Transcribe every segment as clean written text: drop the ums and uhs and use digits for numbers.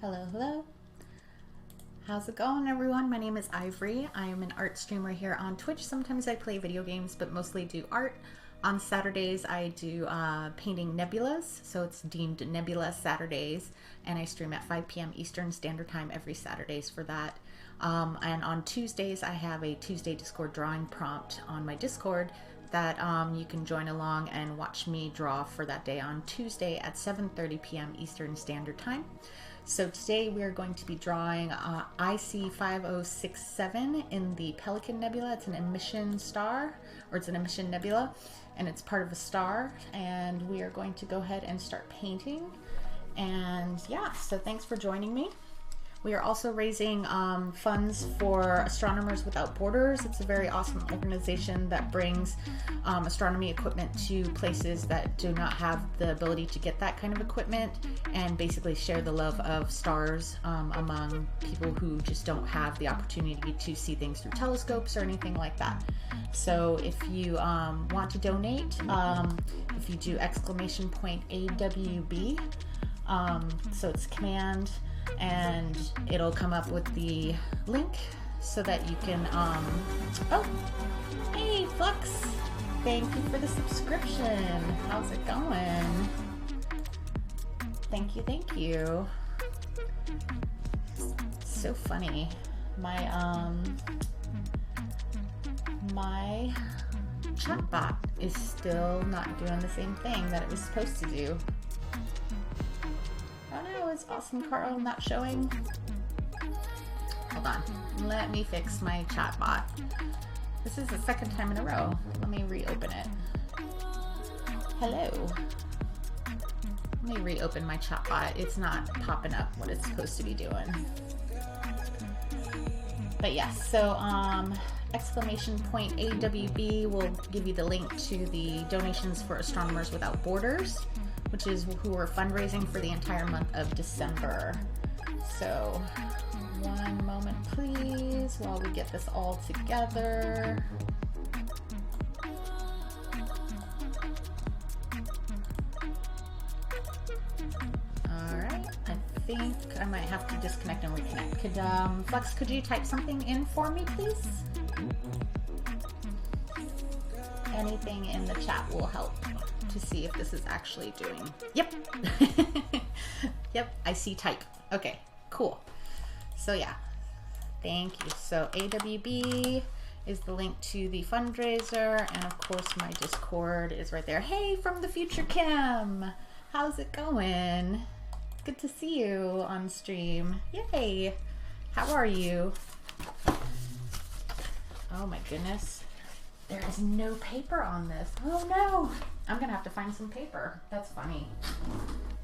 Hello, hello. How's it going, everyone? My name is Ivory. I am an art streamer here on Twitch. Sometimes I play video games, but mostly do art. On Saturdays, I do painting nebulas, so it's deemed Nebula Saturdays, and I stream at 5 p.m. Eastern Standard Time every Saturdays for that. And on Tuesdays, I have a Tuesday Discord drawing prompt on my Discord that you can join along and watch me draw for that day on Tuesday at 7:30 p.m. Eastern Standard Time. So today we are going to be drawing IC 5067 in the Pelican Nebula. It's an emission star, or it's an emission nebula, and it's part of a star. And we are going to go ahead and start painting. And yeah, so thanks for joining me. We are also raising funds for Astronomers Without Borders. It's a very awesome organization that brings astronomy equipment to places that do not have the ability to get that kind of equipment, and basically share the love of stars among people who just don't have the opportunity to see things through telescopes or anything like that. So if you want to donate, if you do !AWB, so it's command, and it'll come up with the link so that you can oh, hey Flux, thank you for the subscription. How's it going? Thank you. So funny, my chatbot is still not doing the same thing that it was supposed to do. Oh no, is Awesome Carl not showing? Hold on, let me fix my chatbot. This is the second time in a row. Let me reopen it. Hello. Let me reopen my chatbot. It's not popping up what it's supposed to be doing. But yes, so !AWB will give you the link to the donations for Astronomers Without Borders, which is who are fundraising for the entire month of December. So, one moment please while we get this all together. Alright, I think I might have to disconnect and reconnect. Could, Flux, could you type something in for me, please? Anything in the chat will help to see if this is actually doing. Yep. Yep, I see type. Okay, cool. So yeah, thank you. So AWB is the link to the fundraiser, and of course my Discord is right there. Hey, from the future Kim, how's it going? Good to see you on stream. Yay. How are you? Oh my goodness. There is no paper on this. Oh no. I'm gonna have to find some paper. That's funny.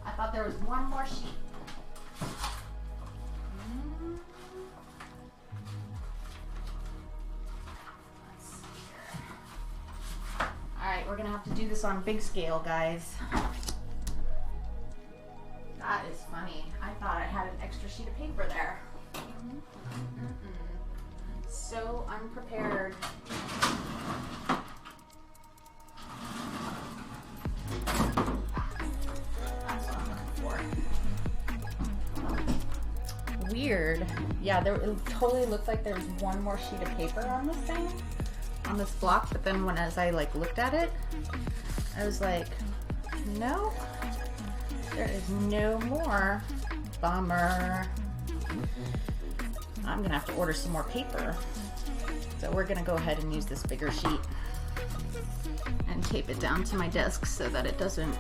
I thought there was one more sheet. Let's see here. Alright, we're gonna have to do this on big scale, guys. That is funny. I thought I had an extra sheet of paper there. So unprepared. That's what I'm looking for. weird. Yeah, it totally looked like there was one more sheet of paper on this thing, on this block, but then as I like looked at it, I was like, no, there is no more. Bummer. I'm gonna have to order some more paper. So we're gonna go ahead and use this bigger sheet and tape it down to my desk so that it doesn't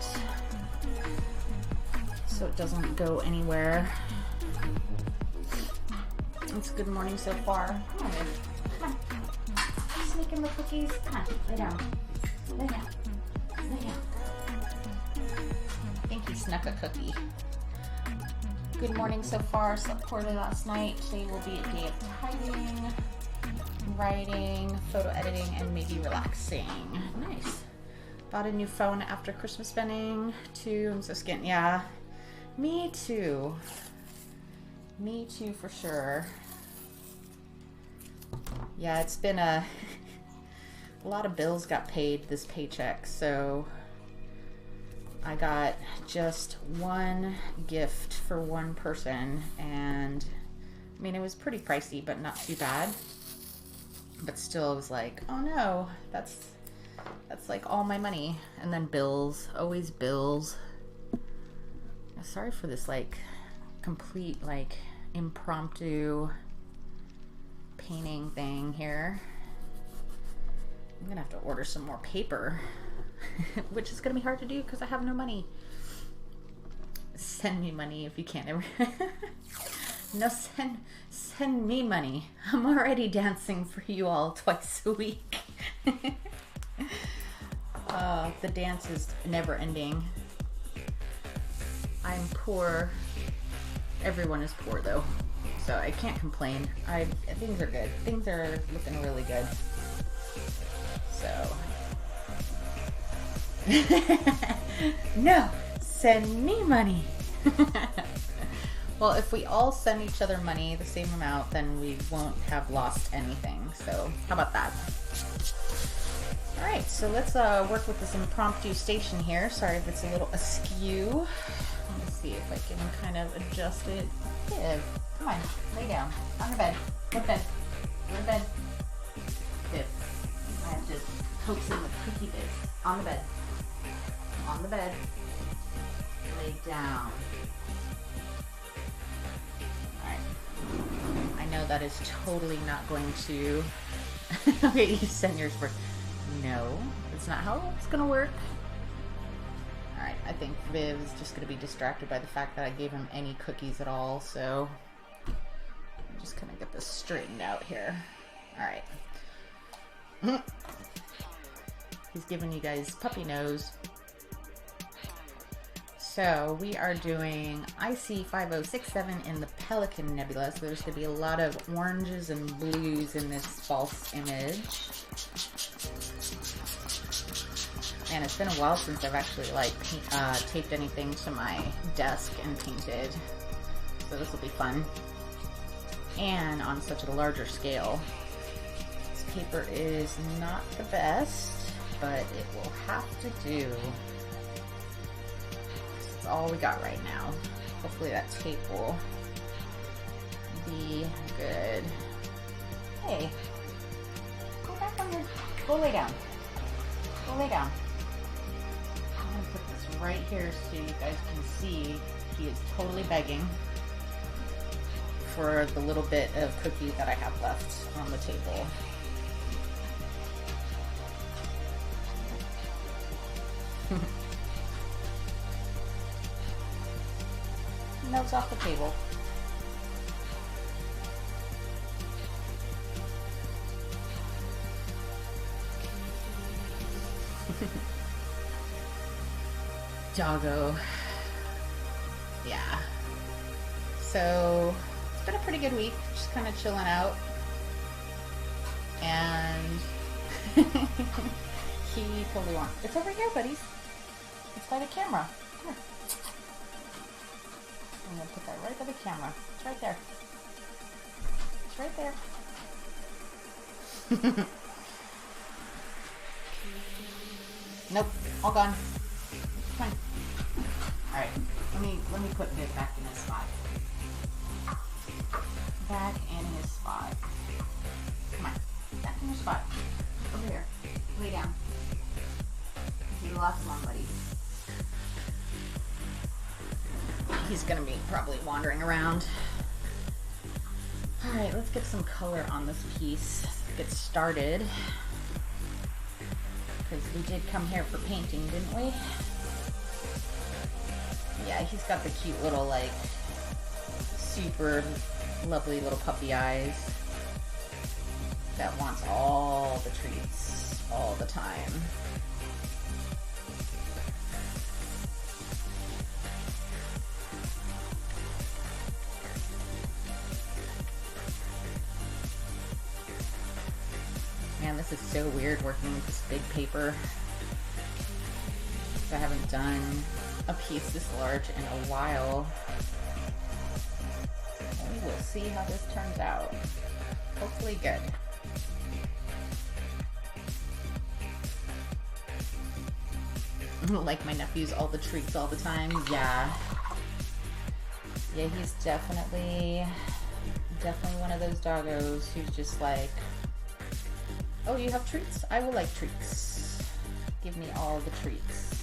go anywhere. It's a good morning so far. Come on, babe. Come on. Sneaking the cookies. Come on, lay down. Lay down. Lay down. I think he snuck a cookie. Good morning so far. Slept poorly last night. Today will be a day of typing, writing, photo editing, and maybe relaxing. Nice. Bought a new phone after Christmas spending too. I'm so skint. Yeah, me too. Me too for sure. Yeah, it's been a lot of bills got paid this paycheck, so I got just one gift for one person, and I mean, it was pretty pricey, but not too bad. But still, it was like, oh no, that's like all my money. And then bills, always bills. Sorry for this like complete like impromptu painting thing here. I'm gonna have to order some more paper, which is gonna be hard to do because I have no money. Send me money if you can't ever. No, send me money. I'm already dancing for you all twice a week. The dance is never ending. I'm poor. Everyone is poor though, so I can't complain. Things are good. Things are looking really good. So no, send me money. Well, if we all send each other money, the same amount, then we won't have lost anything. So how about that? All right, so let's work with this impromptu station here. Sorry if it's a little askew. Let me see if I can kind of adjust it. Viv, come on, lay down on the bed. Go to bed. Go to bed. Viv, I have to coax in the cookie bit. On the bed. On the bed. Lay down. I know that is totally not going to. Okay, you send yours first. No, it's not how it's gonna work. Alright, I think Viv is just gonna be distracted by the fact that I gave him any cookies at all, so I'm just gonna get this straightened out here. Alright. He's giving you guys puppy nose. So we are doing IC 5067 in the Pelican Nebula. So there's going to be a lot of oranges and blues in this false image. And it's been a while since I've actually like taped anything to my desk and painted. So this will be fun. And on such a larger scale. This paper is not the best, but it will have to do. All we got right now. Hopefully that tape will be good. Hey, go back on your, go lay down. Go lay down. I'm gonna put this right here so you guys can see he is totally begging for the little bit of cookie that I have left on the table. Notes off the table. Doggo. Yeah. So it's been a pretty good week, just kind of chilling out. And he totally wants. It's over here, buddies. It's by the camera. Here. I'm going to put that right by the camera. It's right there. It's right there. Nope. All gone. Come on. Alright. Let me put Viv back in his spot. back in his spot. Come on, back in your spot. Over here. Lay down. You lost one, buddy. He's gonna be probably wandering around. All right, let's get some color on this piece. Let's get started. Because we did come here for painting, didn't we? Yeah, he's got the cute little, like, super lovely little puppy eyes that wants all the treats all the time. Man, this is so weird working with this big paper. I haven't done a piece this large in a while. We will see how this turns out. Hopefully good. Like my nephew's all the treats all the time. Yeah. Yeah, he's definitely one of those doggos who's just like, oh, you have treats? I will like treats. Give me all the treats.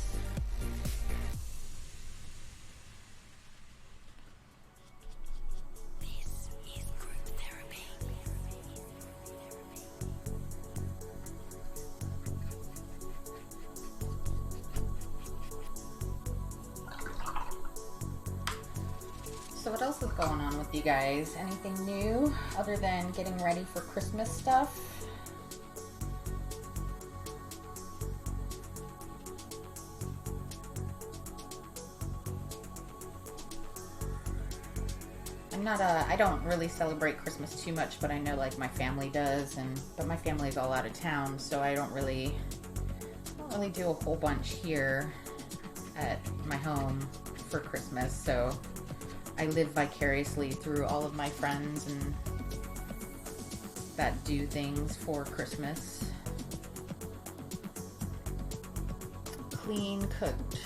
This is group therapy. So what else is going on with you guys? Anything new other than getting ready for Christmas stuff? I don't really celebrate Christmas too much, but I know like my family does, but my family's all out of town, so I don't really do a whole bunch here at my home for Christmas. So I live vicariously through all of my friends and that do things for Christmas. Clean cooked.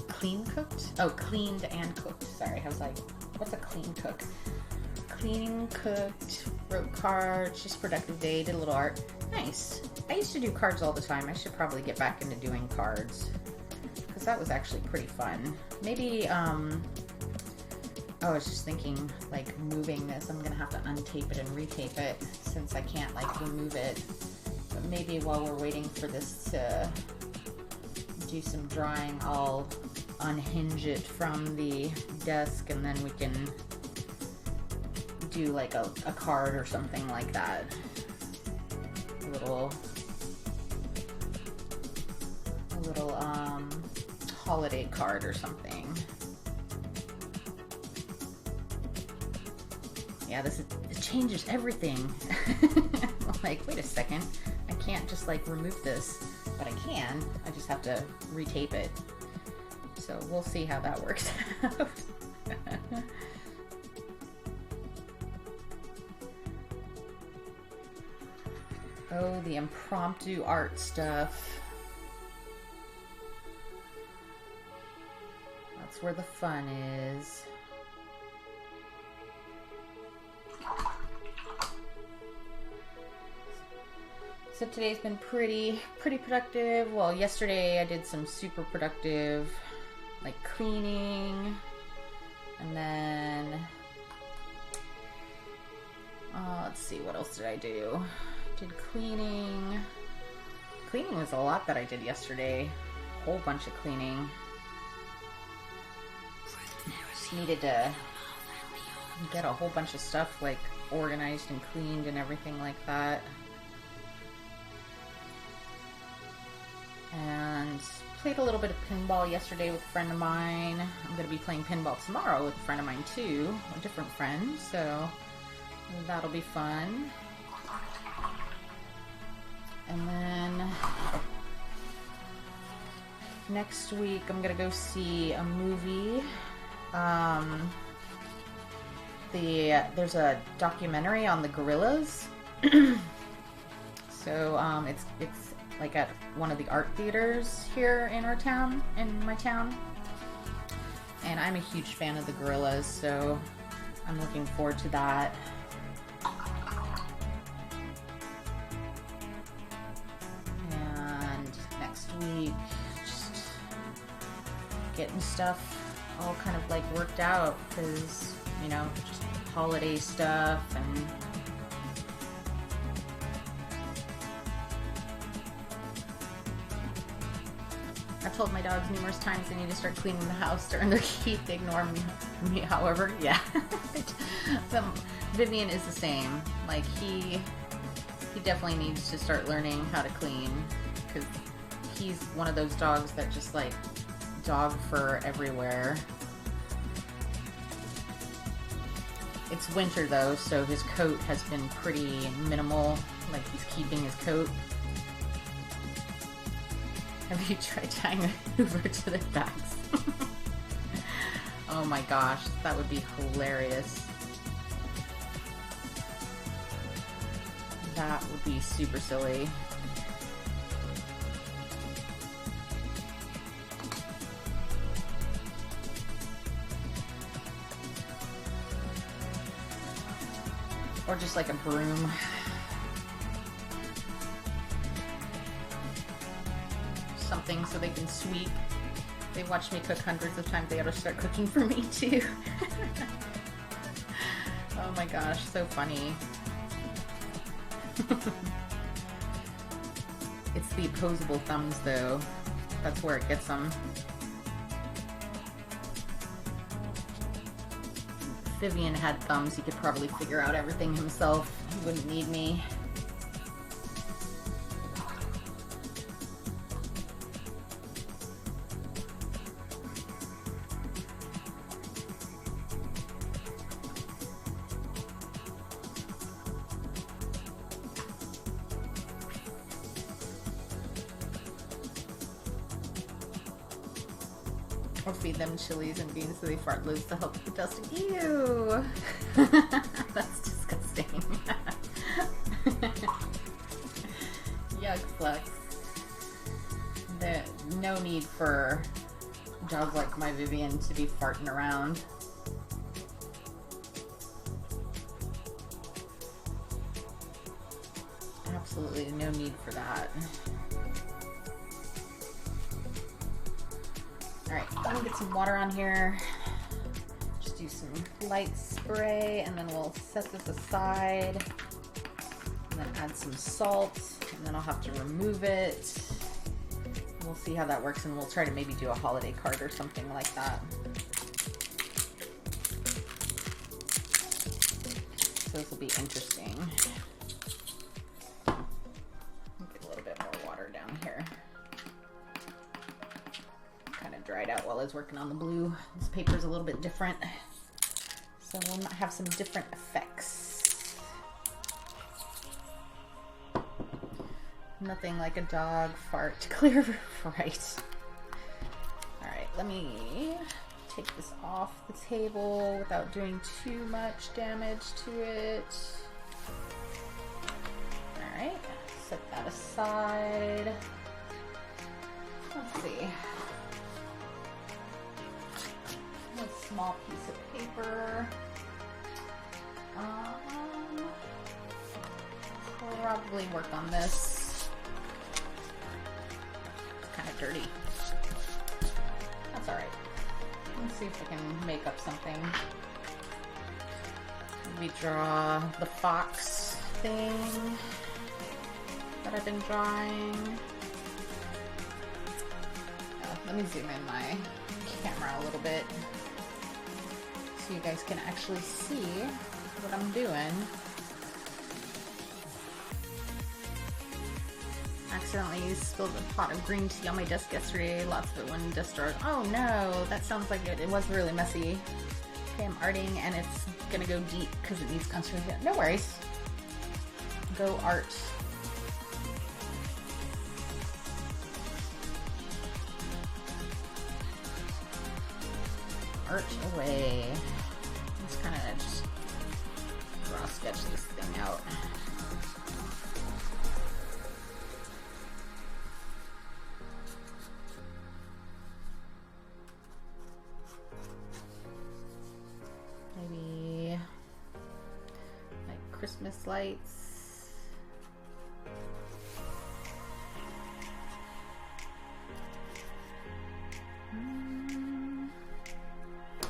Clean cooked? Oh, cleaned and cooked. Sorry, I was like, what's a clean cook? Clean cooked, wrote cards, just productive day, did a little art. Nice. I used to do cards all the time. I should probably get back into doing cards because that was actually pretty fun. Maybe, I was just thinking like moving this. I'm gonna have to untape it and retape it since I can't like remove it. But maybe while we're waiting for this to do some drying, I'll unhinge it from the desk and then we can do like a card or something like that. A little holiday card or something. Yeah, it changes everything. I'm like, wait a second, I can't just like remove this, but I can. I just have to retape it. So we'll see how that works out. Oh, the impromptu art stuff. That's where the fun is. So today's been pretty productive. Well, yesterday I did some super productive like cleaning, and then let's see, what else did I do? Did cleaning was a lot that I did yesterday. A whole bunch of cleaning. Just needed to get a whole bunch of stuff like organized and cleaned and everything like that. And played a little bit of pinball yesterday with a friend of mine. I'm going to be playing pinball tomorrow with a friend of mine too, a different friend, so that'll be fun. And then next week I'm going to go see a movie. There's a documentary on the gorillas. So it's like at one of the art theaters here in my town. And I'm a huge fan of the gorillas, so I'm looking forward to that. And next week, just getting stuff all kind of like worked out because, you know, just holiday stuff and I've told my dogs numerous times they need to start cleaning the house during their heat. They ignore me, however, yeah. Vivian is the same. Like, he definitely needs to start learning how to clean because he's one of those dogs that just, like, dog fur everywhere. It's winter, though, so his coat has been pretty minimal. Like, he's keeping his coat. Have you tried tying a Hoover to their backs? Oh my gosh, that would be hilarious. That would be super silly. Or just like a broom. Something so they can sweep. They watched me cook hundreds of times. They ought to start cooking for me too. Oh my gosh, so funny. It's the opposable thumbs though. That's where it gets them. If Vivian had thumbs, he could probably figure out everything himself. He wouldn't need me. Or feed them chilies and beans so they fart loads to help with the dust. Ew! That's disgusting. Yuck, Flex. There's no need for dogs like my Vivian to be farting around. Absolutely no need for that. Alright, let me get some water on here. Just do some light spray and then we'll set this aside. And then add some salt and then I'll have to remove it. We'll see how that works and we'll try to maybe do a holiday card or something like that. So this will be interesting. Get a little bit more water down here. Dried out while I was working on the blue. This paper is a little bit different, so we'll have some different effects. Nothing like a dog fart to clear right. Alright, let me take this off the table without doing too much damage to it. Alright, set that aside. Let's see. A small piece of paper. Probably work on this. It's kind of dirty. That's alright. Let's see if I can make up something. Maybe draw the fox thing that I've been drawing. Let me zoom in my camera a little bit so you guys can actually see what I'm doing. Accidentally spilled a pot of green tea on my desk yesterday. Lots of it went in dust drawers. Oh no, that sounds like it was really messy. Okay, I'm arting and it's gonna go deep because it needs concentration. No worries. Go art. Art away. Let's kind of just draw sketch this thing out. Maybe Christmas lights.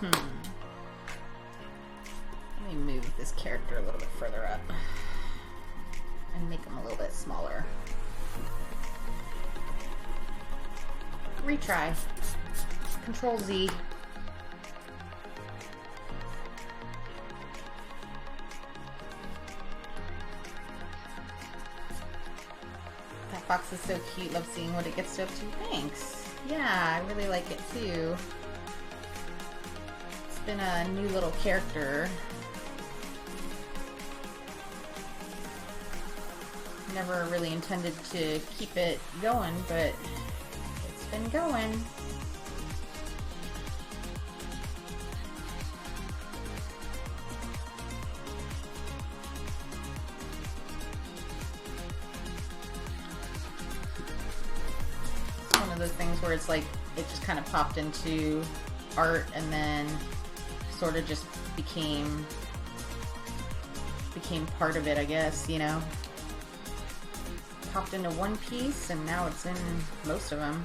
Let me move this character a little bit further up and make him a little bit smaller. Retry. Control Z. That fox is so cute. Love seeing what it gets up to. Thanks. Yeah, I really like it too. It's been a new little character. Never really intended to keep it going, but it's been going. Those things where it's like it just kind of popped into art and then sort of just became part of it, I guess, you know. Popped into one piece and now it's in most of them.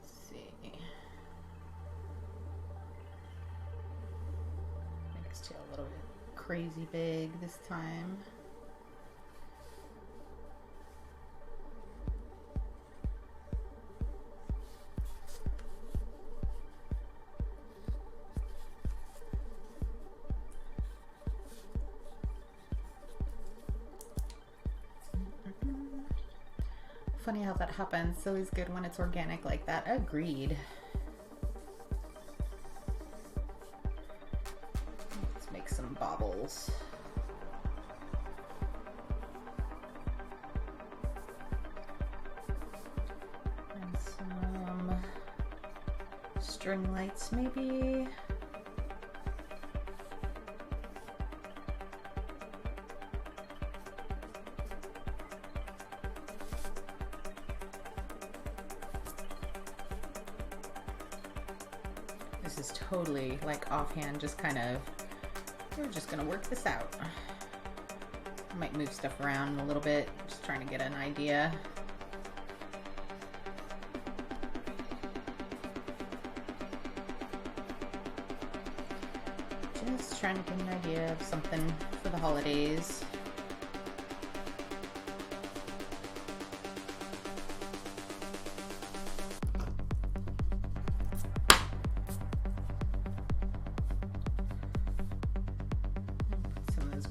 Let's see. Make his tail a little bit crazy big this time. Funny how that happens. It's always good when it's organic like that. Agreed. Let's make some baubles. And some string lights maybe. This is totally like offhand, just kind of, we're just gonna work this out. I might move stuff around a little bit, just trying to get an idea. Just trying to get an idea of something for the holidays.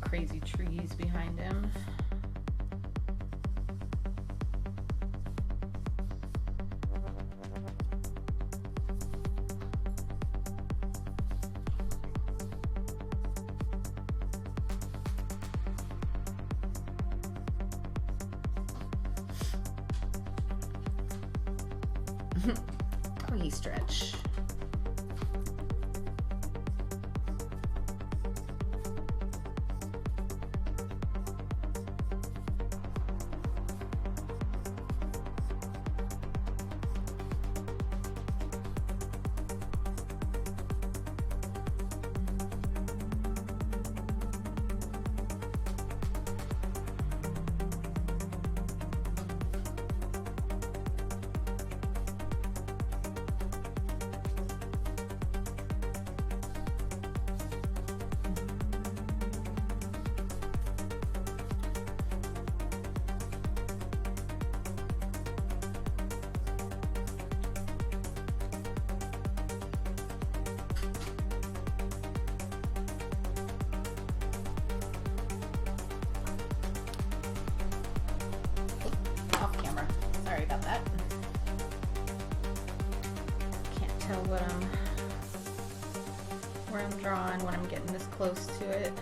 Crazy trees behind him. Oh, he stretch. Sorry about that. Can't tell where I'm drawing when I'm getting this close to it.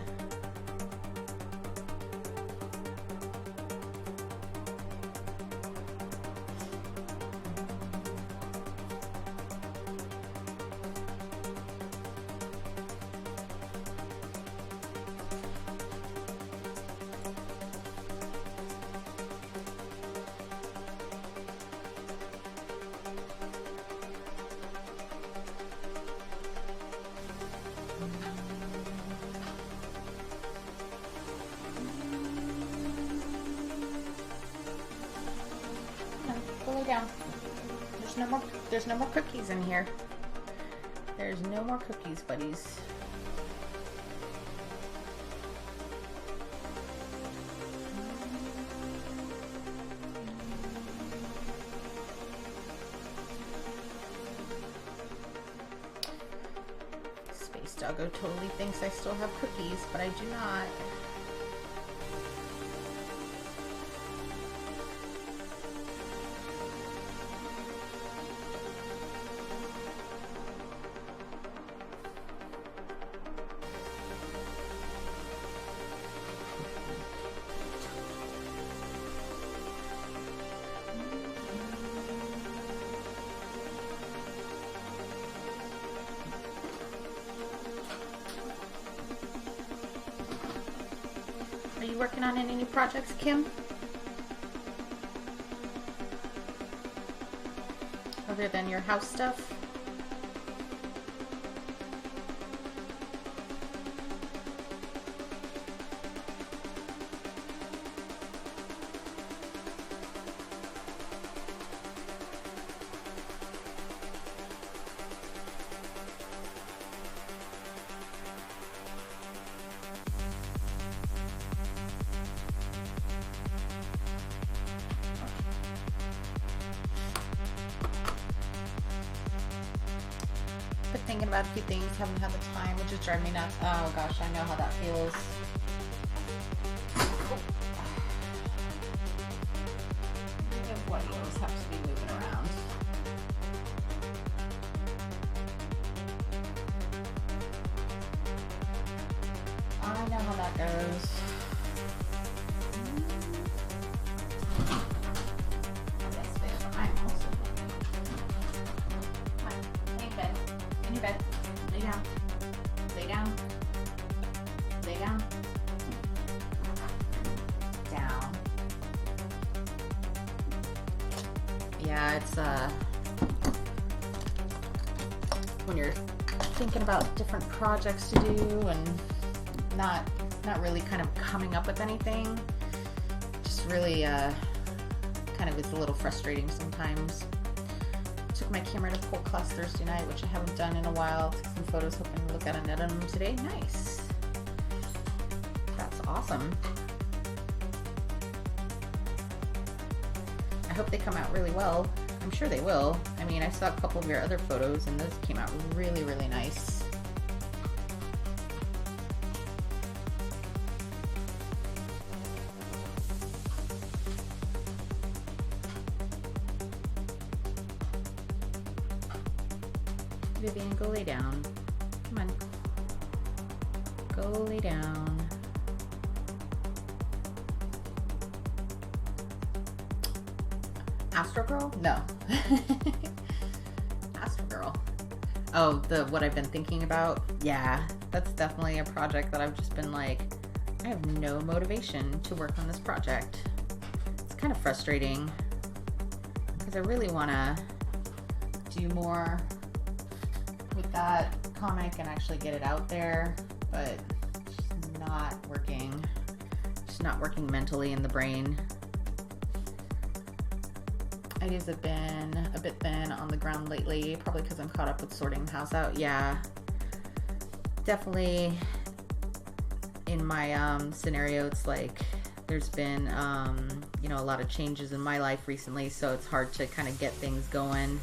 down. There's no more cookies in here. There's no more cookies, buddies. Space Doggo totally thinks I still have cookies, but I do not. Are you working on any new projects, Kim? Other than your house stuff? Thinking about a few things, haven't had the time, which is driving me nuts. Oh gosh, I know how that feels. What you always have to be moving around. I know how that goes. Yes, babe, I'm also. Come on, lay in bed. In your bed. Lay down. Lay down. Lay down. Down. Yeah, it's when you're thinking about different projects to do and not really kind of coming up with anything, just really kind of is a little frustrating sometimes. Took my camera to pole class Thursday night, which I haven't done in a while. Took some photos, hoping to look at a net on them today. Nice. That's awesome. I hope they come out really well. I'm sure they will. I mean, I saw a couple of your other photos and those came out really, really nice. Vivian, go lay down. Come on. Go lay down. Astro Girl? No. Astro Girl. Oh, what I've been thinking about? Yeah, that's definitely a project that I've just been like, I have no motivation to work on this project. It's kind of frustrating because I really want to do more with that comic and actually get it out there, but it's just not working. Just not working mentally in the brain. Ideas have been a bit thin on the ground lately, probably because I'm caught up with sorting the house out. Yeah, definitely in my scenario, it's like there's been you know, a lot of changes in my life recently, so it's hard to kind of get things going.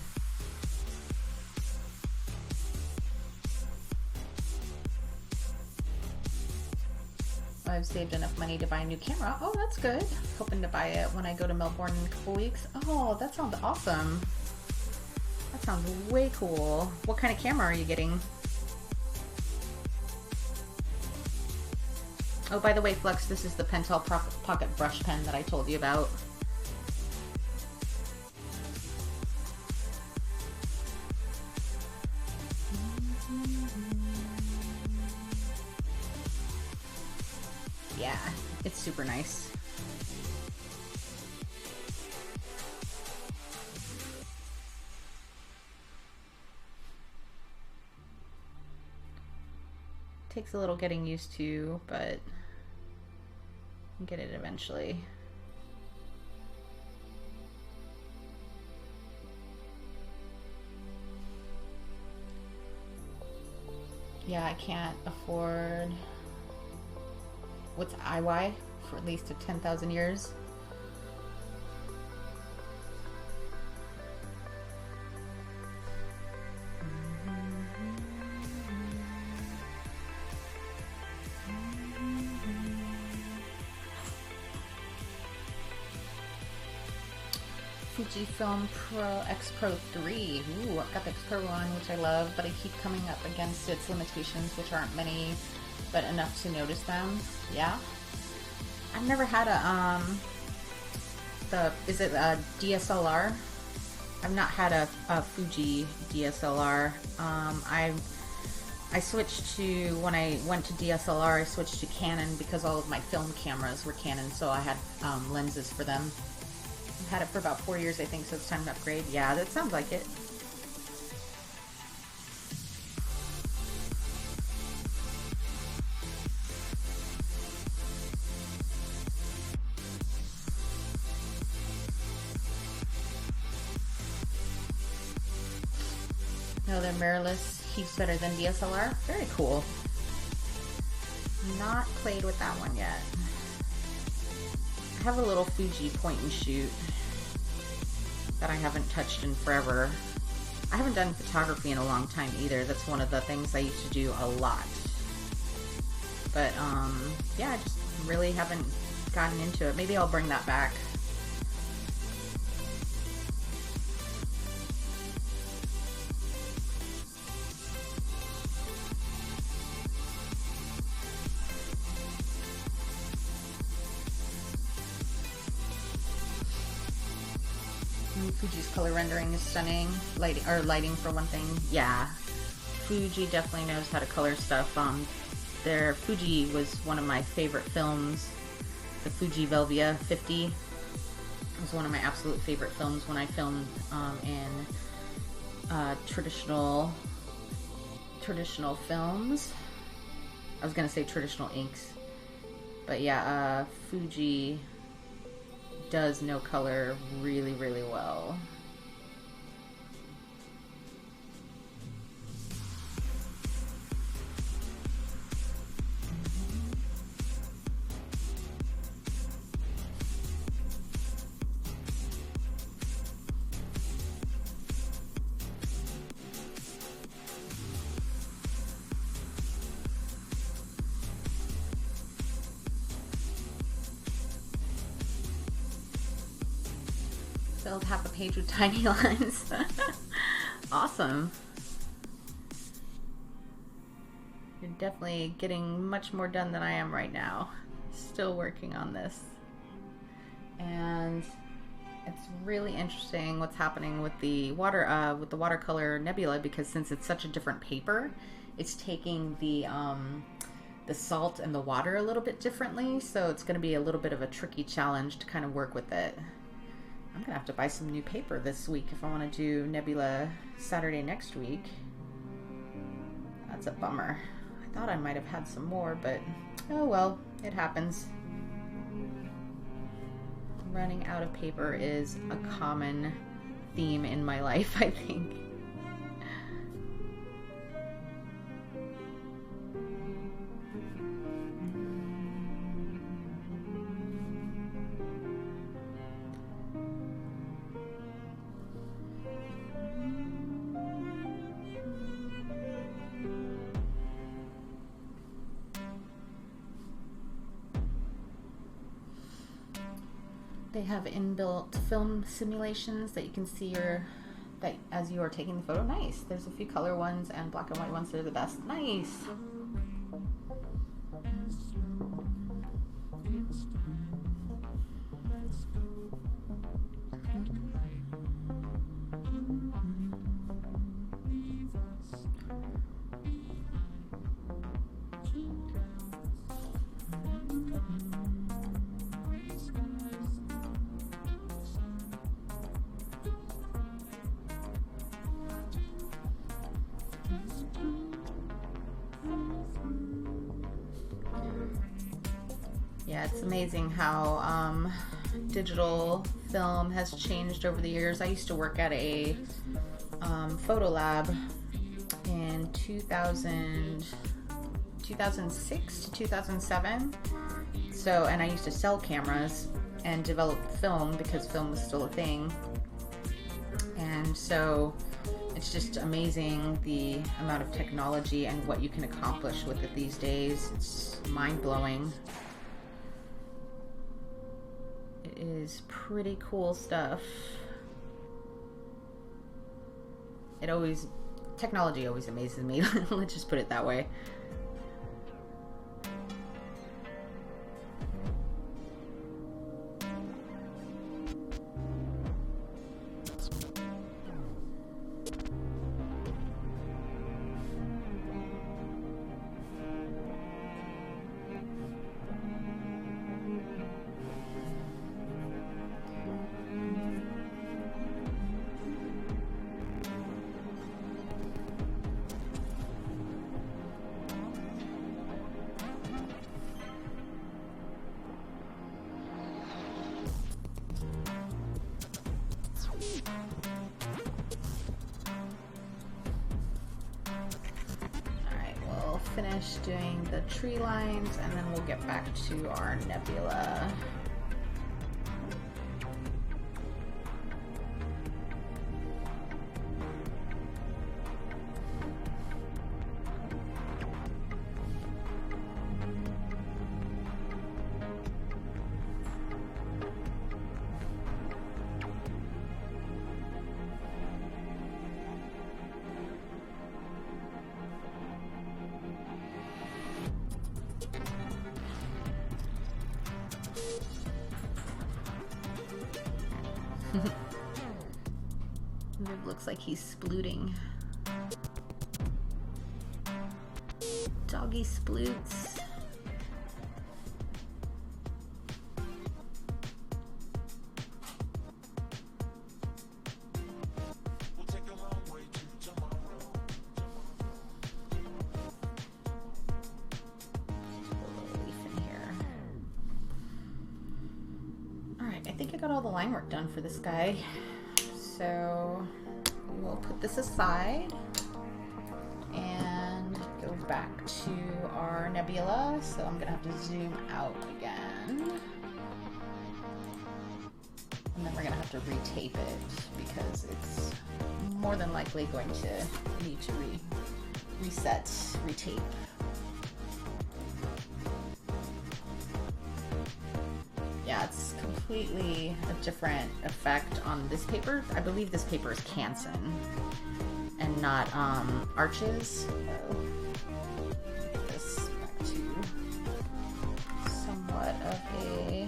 I've saved enough money to buy a new camera. Oh, that's good. Hoping to buy it when I go to Melbourne in a couple weeks. Oh, that sounds awesome. That sounds way cool. What kind of camera are you getting? Oh, by the way, Flux, this is the Pentel Pocket Brush Pen that I told you about. Yeah, it's super nice. Takes a little getting used to, but I'll get it eventually. Yeah, I can't afford what's IY for at least 10,000 years. Fujifilm Pro X Pro 3. Ooh, I've got the X Pro one, which I love, but I keep coming up against its limitations, which aren't many, but enough to notice them. Yeah. I've never had a, is it a DSLR? I've not had a Fuji DSLR. I switched to, when I went to DSLR, I switched to Canon because all of my film cameras were Canon, so I had lenses for them. I've had it for about 4 years, I think, so it's time to upgrade. Yeah, that sounds like it. No, they're mirrorless. Heaps better than DSLR. Very cool. Not played with that one yet. I have a little Fuji point and shoot that I haven't touched in forever. I haven't done photography in a long time either. That's one of the things I used to do a lot. But yeah, I just really haven't gotten into it. Maybe I'll bring that back. Fuji's color rendering is stunning. Lighting for one thing. Yeah, Fuji definitely knows how to color stuff. Their Fuji was one of my favorite films. The Fuji Velvia 50 was one of my absolute favorite films when I filmed in traditional films. I was gonna say traditional inks, but yeah, Fuji does know color really, really well. Filled half a page with tiny lines. Awesome. You're definitely getting much more done than I am right now. Still working on this. And it's really interesting what's happening with the watercolor Nebula, because since it's such a different paper, it's taking the salt and the water a little bit differently, so it's going to be a little bit of a tricky challenge to kind of work with it. I'm gonna have to buy some new paper this week if I want to do Nebula Saturday next week. That's a bummer. I thought I might have had some more, but oh well, it happens. Running out of paper is a common theme in my life, I think. They have inbuilt film simulations that you can see as you are taking the photo. Nice. There's a few color ones and black and white ones that are the best. Nice. Yeah, it's amazing how digital film has changed over the years. I used to work at a photo lab in 2006 to 2007. So, and I used to sell cameras and develop film because film was still a thing. And so it's just amazing the amount of technology and what you can accomplish with it these days. It's mind-blowing. It is pretty cool stuff. Technology always amazes me. Let's just put it that way. Finish doing the tree lines and then we'll get back to our nebula. It looks like he's splooting. Doggy sploots. I think I got all the line work done for this guy. So we'll put this aside and go back to our nebula. So I'm gonna have to zoom out again. And then we're gonna have to retape it because it's more than likely going to need to reset, retape. Yeah, it's completely a different effect on this paper. I believe this paper is Canson and not Arches. So get this back to somewhat of a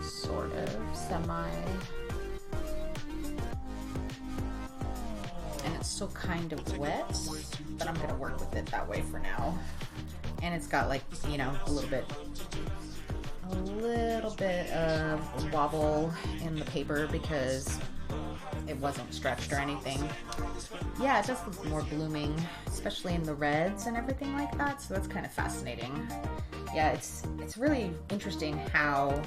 sort of semi, and it's still kind of wet, but I'm gonna work with it that way for now. And it's got, like, you know, a little bit of wobble in the paper because it wasn't stretched or anything. Yeah, it does look more blooming, especially in the reds and everything like that. So that's kind of fascinating. Yeah, it's really interesting how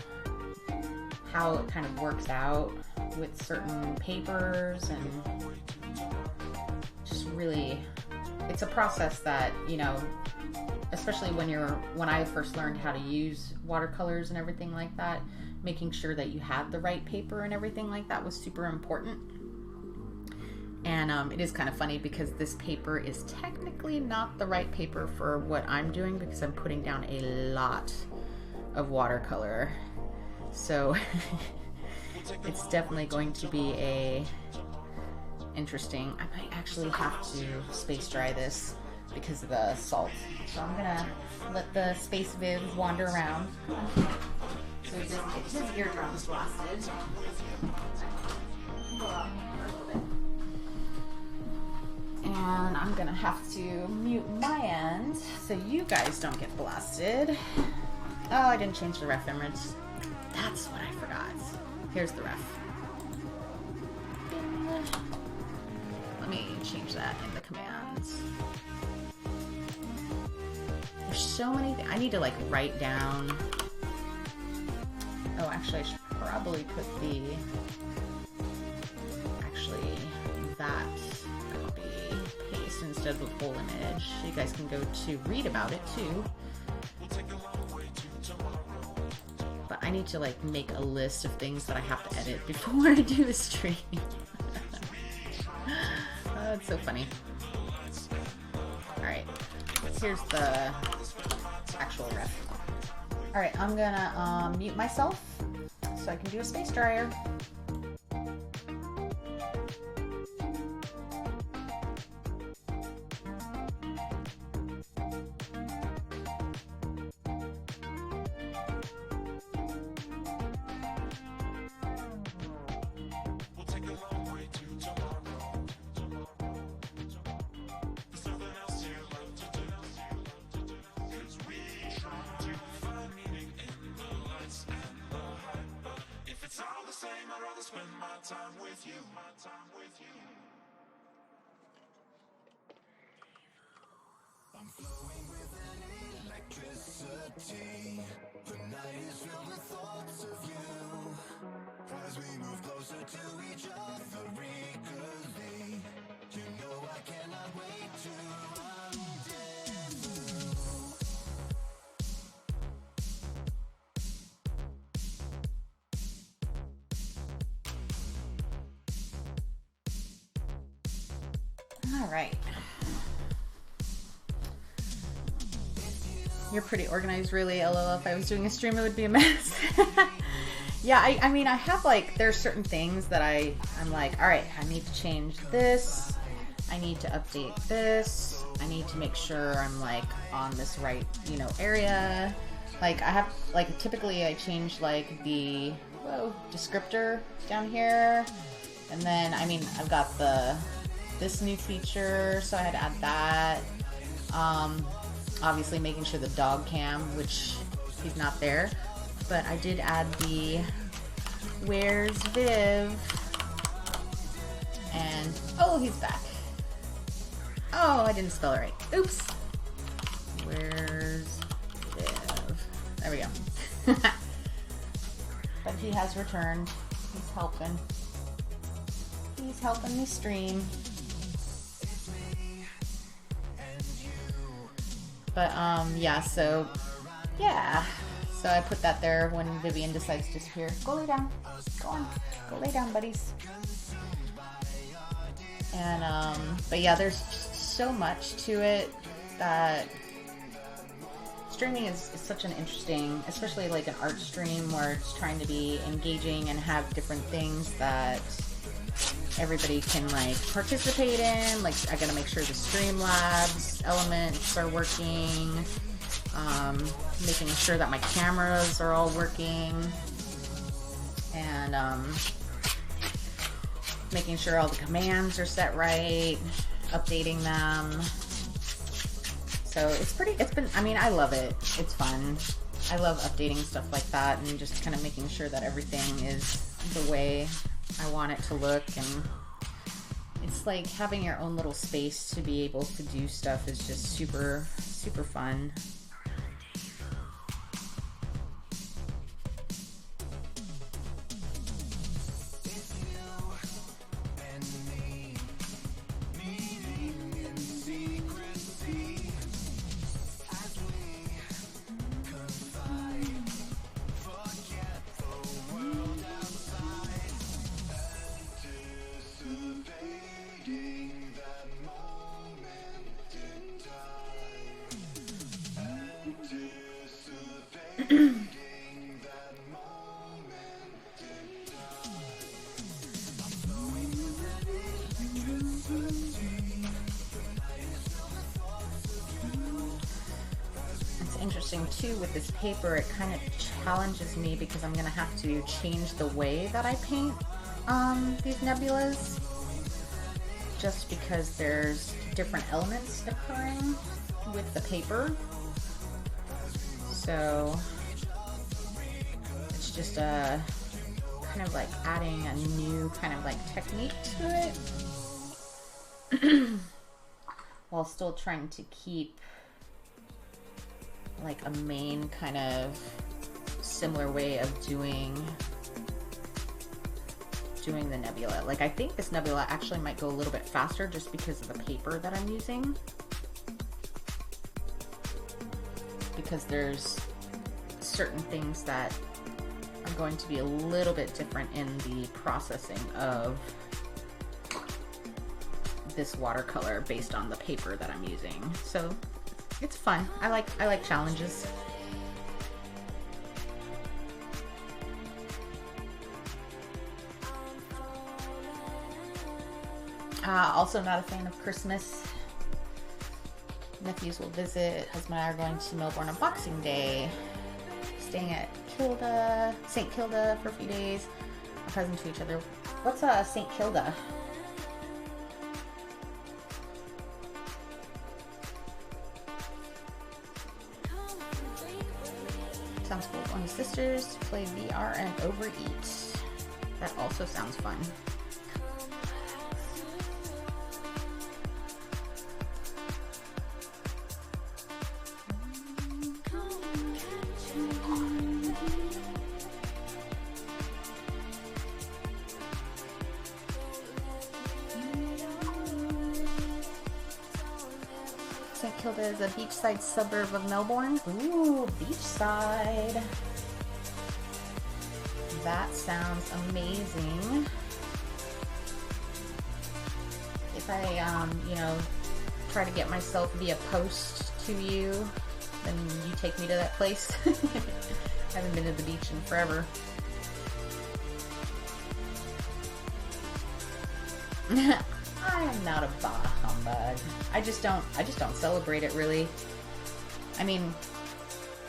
it kind of works out with certain papers, and just really, it's a process that, you know, especially when I first learned how to use watercolors and everything like that, making sure that you had the right paper and everything like that was super important. And it is kind of funny because this paper is technically not the right paper for what I'm doing because I'm putting down a lot of watercolor. So it's definitely going to be interesting. I might actually have to space dry this because of the salt. So I'm gonna let the Space Viv wander around so he doesn't get his eardrums blasted. And I'm gonna have to mute my end so you guys don't get blasted. Oh, I didn't change the ref image. That's what I forgot. Here's the ref. Let me change that in the commands. There's so many things. I need to, like, write down. Oh, actually, I should probably put the that. That would be paste instead of the full image. You guys can go to read about it too. But I need to like make a list of things that I have to edit before I do a stream. Oh, it's so funny. Alright, here's the actual ref. Alright, I'm gonna mute myself so I can do a space dryer. I'm flowing with an electricity. The night is filled with thoughts of you. As we move closer to each other eagerly, you know I cannot wait to rendezvous. All right. You're pretty organized, really. LOL, if I was doing a stream, it would be a mess. Yeah, I mean, I have like, there's certain things that I'm like, all right, I need to change this. I need to update this. I need to make sure I'm like on this right, you know, area. Like I have, like typically I change like the descriptor down here. And then, I mean, I've got this new feature, so I had to add that. Obviously making sure the dog cam, which he's not there, but I did add the where's Viv, and oh, he's back. Oh, I didn't spell it right. Oops. Where's Viv? There we go. But he has returned. He's helping. He's helping me stream. But yeah, so yeah, so I put that there when Vivian decides to disappear. Go lay down. Go on. Go lay down, buddies. And but yeah, there's just so much to it that streaming is such an interesting, especially like an art stream where it's trying to be engaging and have different things that everybody can like participate in. Like I gotta make sure the Streamlabs elements are working, making sure that my cameras are all working, and making sure all the commands are set right, updating them. So I mean, I love it. It's fun. I love updating stuff like that and just kind of making sure that everything is the way I want it to look, and it's like having your own little space to be able to do stuff is just super, super fun. Interesting too with this paper, it kind of challenges me because I'm gonna have to change the way that I paint these nebulas, just because there's different elements occurring with the paper. So it's just a kind of like adding a new kind of like technique to it while still trying to keep like a main kind of similar way of doing doing the Nebula. Like, I think this Nebula actually might go a little bit faster just because of the paper that I'm using. Because there's certain things that are going to be a little bit different in the processing of this watercolor based on the paper that I'm using. So it's fun. I like challenges. Also not a fan of Christmas. Nephews will visit. Husband and I are going to Melbourne on Boxing Day. Staying at St. Kilda for a few days. A present to each other. What's St. Kilda? Sounds cool. Going to sisters to play VR and overeat. That also sounds fun. St. Kilda is a beachside suburb of Melbourne. Ooh, beachside. That sounds amazing. If I, you know, try to get myself via post to you, then you take me to that place. I haven't been to the beach in forever. I am not a bah humbug. I just don't celebrate it really. I mean,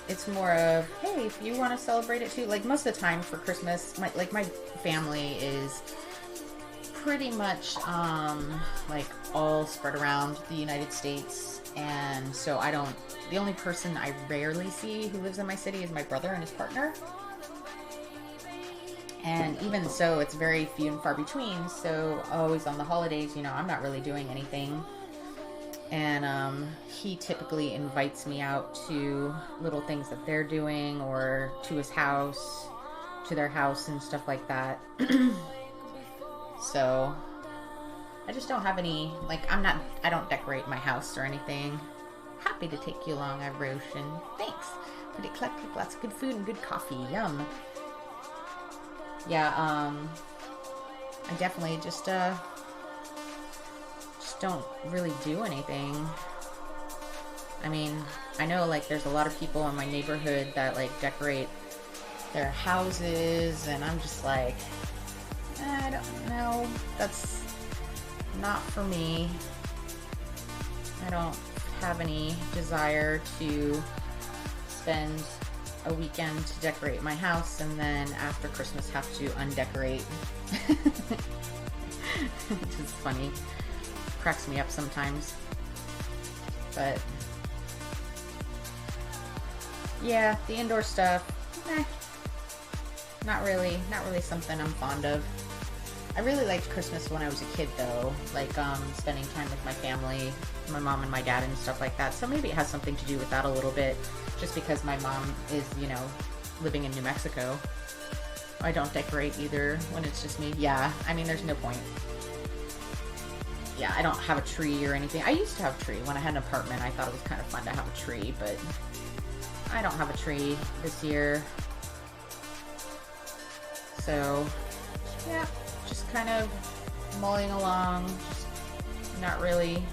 it's more of, hey, if you want to celebrate it too. Like most of the time for Christmas, my family is pretty much like all spread around the United States, and so the only person I rarely see who lives in my city is my brother and his partner. And even so, it's very few and far between. So always on the holidays, you know, I'm not really doing anything. And he typically invites me out to little things that they're doing, or to his house, to their house and stuff like that. So I just don't have any, like, I don't decorate my house or anything. Happy to take you along, Irish, and thanks. Pretty eclectic, lots of good food and good coffee. Yum. Yeah, I definitely just don't really do anything. I mean, I know, like, there's a lot of people in my neighborhood that, like, decorate their houses, and I'm just like, I don't know, that's not for me. I don't have any desire to spend a weekend to decorate my house and then after Christmas have to undecorate. Which is funny. Cracks me up sometimes. But yeah, the indoor stuff, not really something I'm fond of. I really liked Christmas when I was a kid though, like spending time with my family, my mom and my dad and stuff like that. So maybe it has something to do with that a little bit, just because my mom is, you know, living in New Mexico. I don't decorate either when it's just me. Yeah, I mean, there's no point. Yeah, I don't have a tree or anything. I used to have a tree. When I had an apartment, I thought it was kind of fun to have a tree, but I don't have a tree this year. So, yeah, just kind of mulling along, just not really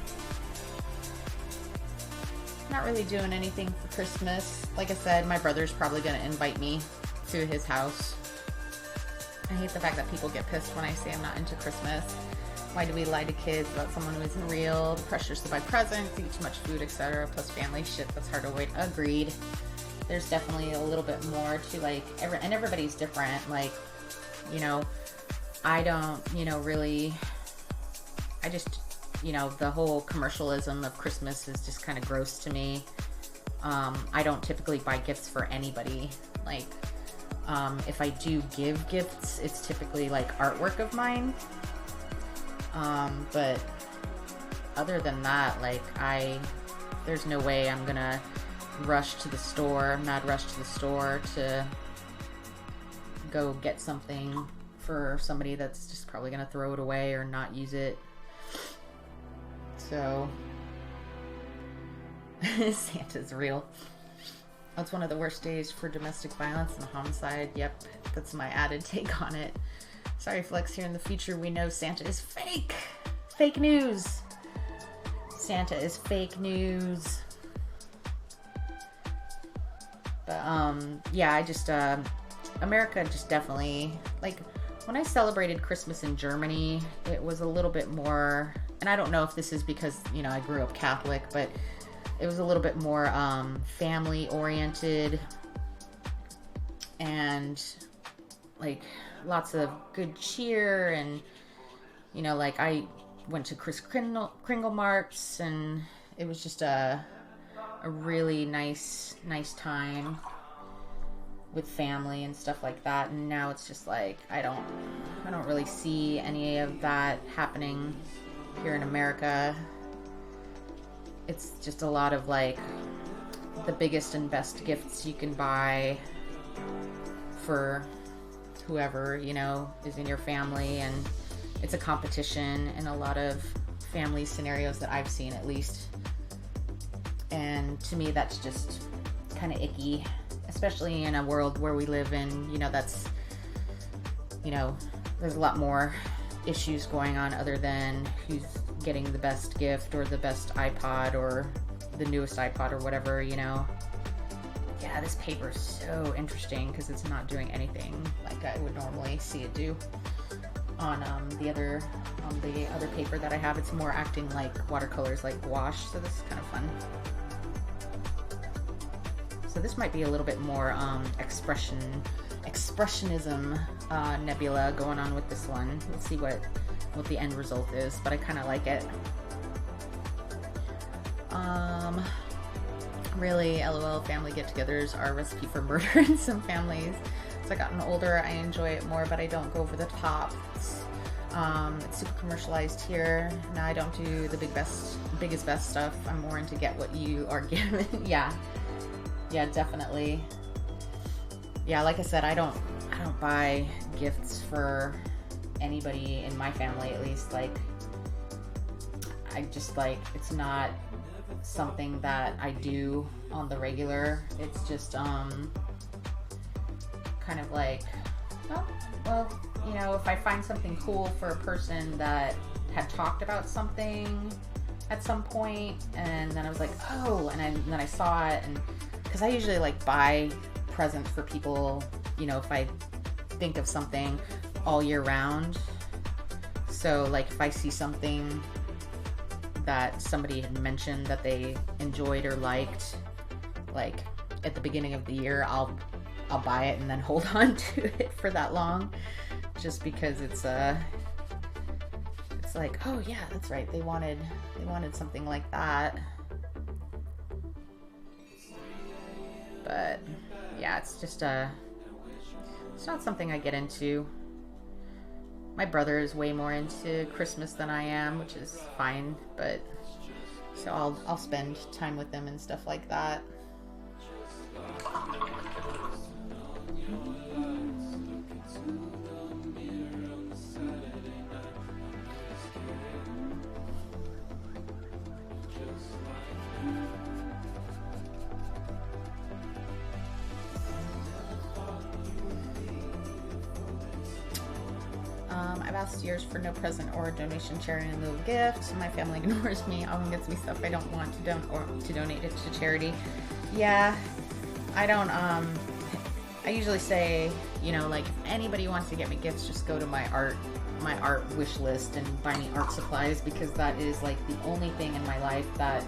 doing anything for Christmas. Like I said, my brother's probably going to invite me to his house. I hate the fact that people get pissed when I say I'm not into Christmas. Why do we lie to kids about someone who isn't real? The pressures to buy presents, eat too much food, etc. Plus family shit that's hard to avoid. Agreed. There's definitely a little bit more to, like, and everybody's different. Like, you know, I don't, you know, really, I just, you know, the whole commercialism of Christmas is just kind of gross to me. I don't typically buy gifts for anybody. Like, if I do give gifts, it's typically like artwork of mine. But other than that, like, there's no way I'm gonna rush to the store, mad rush to the store to go get something for somebody that's just probably gonna throw it away or not use it. So Santa's real. That's one of the worst days for domestic violence and homicide. Yep, that's my added take on it. Sorry, Flex, here in the future we know Santa is fake. Fake news. Santa is fake news. But yeah, I just America just definitely, like, when I celebrated Christmas in Germany, it was a little bit more, and I don't know if this is because, you know, I grew up Catholic, but it was a little bit more family oriented, and like lots of good cheer, and you know, like I went to Kris Kringle Marks, and it was just a really nice time with family and stuff like that. And now it's just like I don't really see any of that happening here in America. It's just a lot of like the biggest and best gifts you can buy for whoever, you know, is in your family, and it's a competition in a lot of family scenarios that I've seen, at least. And to me, that's just kind of icky, especially in a world where we live in, you know, that's, you know, there's a lot more issues going on other than who's getting the best gift or the best iPod or the newest iPod or whatever, you know. Yeah, this paper is so interesting because it's not doing anything like I would normally see it do on the other paper that I have. It's more acting like watercolors, like gouache, so this is kind of fun. So this might be a little bit more expressionism Nebula going on with this one. We'll see what the end result is, but I kind of like it. Really, LOL, family get-togethers are a recipe for murder in some families. As I've gotten older, I enjoy it more, but I don't go over the top. It's super commercialized here. Now I don't do the biggest best stuff. I'm more into get what you are given. Yeah, definitely. Yeah, like I said, I don't buy gifts for anybody in my family, at least. Like, I just, like, it's not something that I do on the regular. It's just kind of like, oh, well, you know, if I find something cool for a person that had talked about something at some point, and then I was like, oh, and then I saw it, and because I usually like buy presents for people, you know, if I think of something all year round. So like if I see something that somebody had mentioned that they enjoyed or liked, like at the beginning of the year, I'll buy it and then hold on to it for that long, just because it's like, oh yeah, that's right, they wanted something like that. But yeah, it's just it's not something I get into. My brother is way more into Christmas than I am, which is fine, but so I'll spend time with them and stuff like that. I've asked years for no present or donation, charity in lieu of gift. My family ignores me, often gets me stuff I don't want to donate it to charity. Yeah, I don't, I usually say, you know, like if anybody wants to get me gifts, just go to my art wish list and buy me art supplies, because that is like the only thing in my life that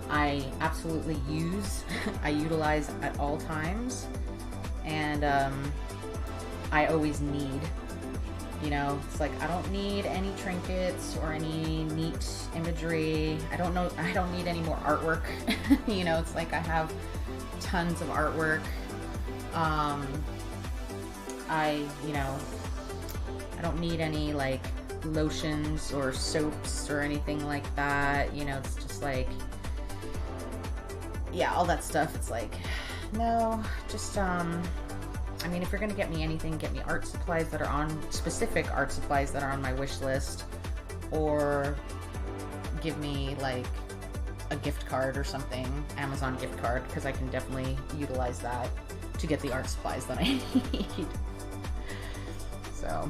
I absolutely use. I utilize at all times, and I always need. You know, it's like I don't need any trinkets or any neat imagery. I don't need any more artwork. You know, it's like I have tons of artwork. You know, I don't need any like lotions or soaps or anything like that. You know, it's just like, yeah, all that stuff. It's like, no, just I mean, if you're gonna get me anything, get me art supplies that are on, specific art supplies that are on my wish list, or give me like a gift card or something, Amazon gift card, because I can definitely utilize that to get the art supplies that I need. So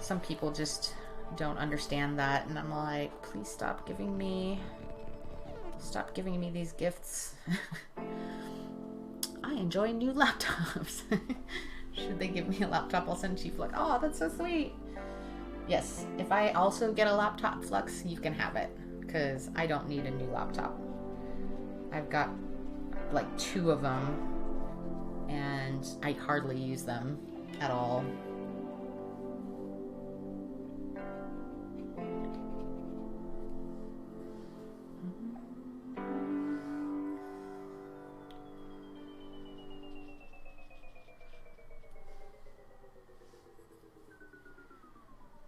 some people just don't understand that, and I'm like, please stop giving me these gifts. I enjoy new laptops. Should they give me a laptop, I'll send you Flux. Oh, that's so sweet. Yes, if I also get a laptop, Flux, you can have it, because I don't need a new laptop. I've got like 2 of them, and I hardly use them at all.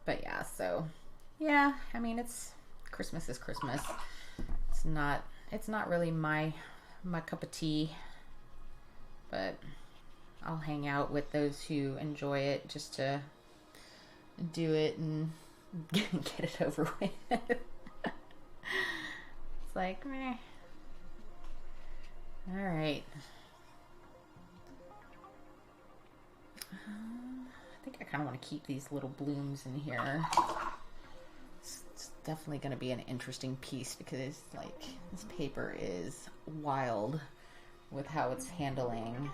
But yeah, so yeah, I mean, Christmas is Christmas. It's not really my cup of tea, but I'll hang out with those who enjoy it just to do it and get it over with. It's like, meh. All right. I think I kind of want to keep these little blooms in here. It's definitely going to be an interesting piece because, like, this paper is wild with how it's handling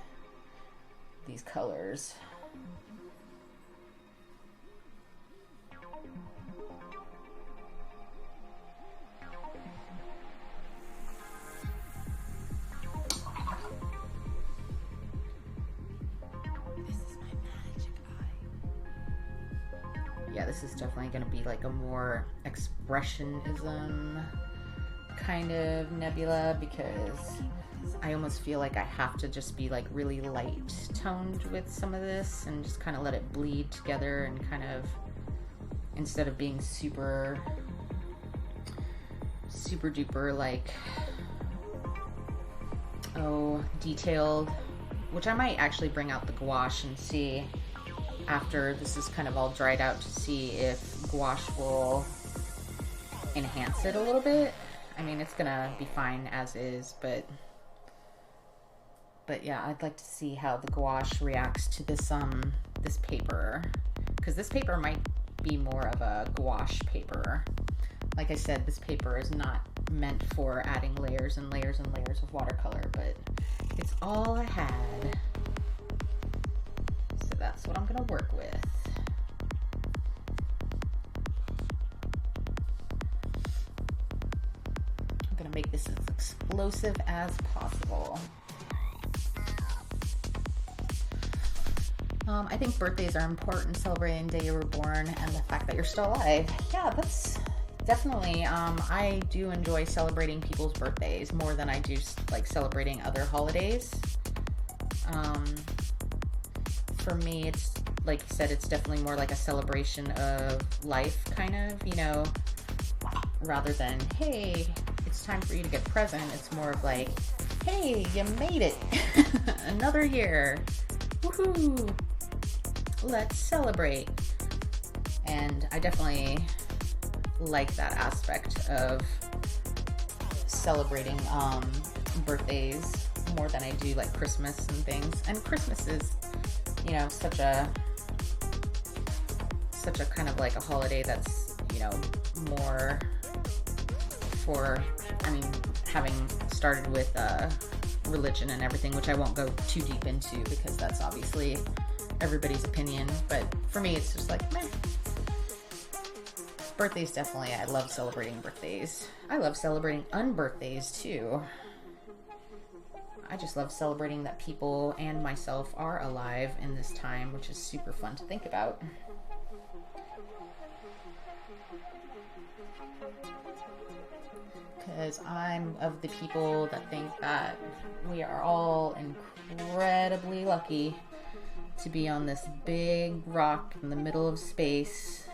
these colors. Yeah, this is definitely going to be like a more expressionism kind of nebula, because I almost feel like I have to just be like really light toned with some of this and just kind of let it bleed together, and kind of, instead of being super duper like, oh, detailed, which I might actually bring out the gouache and see after this is kind of all dried out to see if gouache will enhance it a little bit. I mean, it's gonna be fine as is, but yeah, I'd like to see how the gouache reacts to this this paper, because this paper might be more of a gouache paper. Like I said, this paper is not meant for adding layers and layers and layers of watercolor, but it's all I had. So that's what I'm gonna work with. I'm gonna make this as explosive as possible. I think birthdays are important, celebrating the day you were born and the fact that you're still alive. Yeah, that's definitely, I do enjoy celebrating people's birthdays more than I do like celebrating other holidays. For me, it's like you said, it's definitely more like a celebration of life, kind of, you know, rather than, hey, it's time for you to get a present. It's more of like, hey, you made it. Another year. Woohoo. Let's celebrate. And I definitely like that aspect of celebrating birthdays more than I do like Christmas and things. And Christmas is, you know, such a kind of like a holiday that's, you know, more for, I mean, having started with religion and everything, which I won't go too deep into because that's obviously everybody's opinion, but for me it's just like, meh. Birthdays, definitely, I love celebrating birthdays. I love celebrating unbirthdays too. I just love celebrating that people and myself are alive in this time, which is super fun to think about. Because I'm of the people that think that we are all incredibly lucky to be on this big rock in the middle of space